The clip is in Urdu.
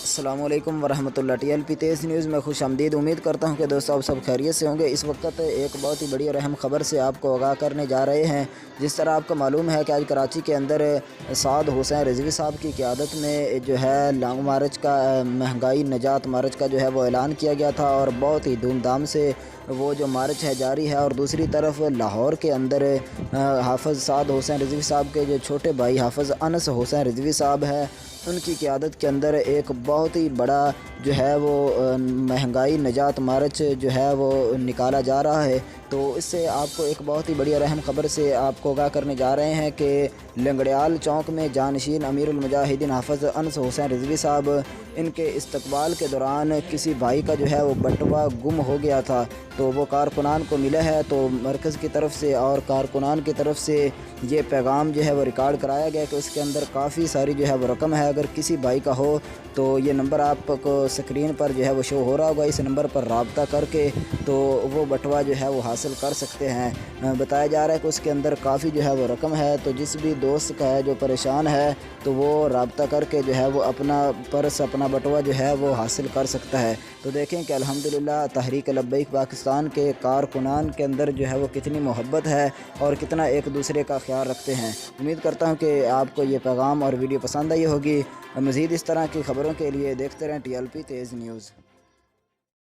السلام علیکم ورحمۃ اللہ۔ ٹی ایل پی تیز نیوز میں خوش آمدید۔ امید کرتا ہوں کہ دوستو آپ سب خیریت سے ہوں گے۔ اس وقت ایک بہت ہی بڑی اور اہم خبر سے آپ کو آگاہ کرنے جا رہے ہیں۔ جس طرح آپ کو معلوم ہے کہ آج کراچی کے اندر سعد حسین رضوی صاحب کی قیادت میں جو ہے لانگ مارچ کا مہنگائی نجات مارچ کا جو ہے وہ اعلان کیا گیا تھا، اور بہت ہی دھوم دھام سے وہ جو مارچ ہے جاری ہے۔ اور دوسری طرف لاہور کے اندر حافظ سعد حسین رضوی صاحب کے جو چھوٹے بھائی حافظ انس حسین رضوی صاحب ہے، ان کی قیادت کے اندر ایک بہت ہی بڑا جو ہے وہ مہنگائی نجات مارچ جو ہے وہ نکالا جا رہا ہے۔ تو اس سے آپ کو ایک بہت ہی بڑی اور اہم خبر سے آپ کو آگاہ کرنے جا رہے ہیں کہ لنگڑیال چوک میں جانشین امیر المجاہدین حافظ انس حسین رضوی صاحب، ان کے استقبال کے دوران کسی بھائی کا جو ہے وہ بٹوا گم ہو گیا تھا، تو وہ کارکنان کو ملا ہے۔ تو مرکز کی طرف سے اور کارکنان کی طرف سے یہ پیغام جو ہے وہ ریکارڈ کرایا گیا کہ اس کے اندر کافی ساری جو ہے وہ رقم ہے۔ اگر کسی بھائی کا ہو تو یہ نمبر آپ کو سکرین پر جو ہے وہ شو ہو رہا ہوگا، اس نمبر پر رابطہ کر کے تو وہ بٹوا جو ہے وہ حاصل کر سکتے ہیں۔ بتایا جا رہا ہے کہ اس کے اندر کافی جو ہے وہ رقم ہے، تو جس بھی دوست کا ہے جو پریشان ہے تو وہ رابطہ کر کے جو ہے وہ اپنا پرس اپنا بٹوا جو ہے وہ حاصل کر سکتا ہے۔ تو دیکھیں کہ الحمدللہ تحریک لبیک پاکستان کے کارکنان کے اندر جو ہے وہ کتنی محبت ہے اور کتنا ایک دوسرے کا خیال رکھتے ہیں۔ امید کرتا ہوں کہ آپ کو یہ پیغام اور ویڈیو پسند آئی ہوگی۔ مزید اس طرح کی خبروں کے لیے دیکھتے رہیں ٹی ایل پی تیز نیوز۔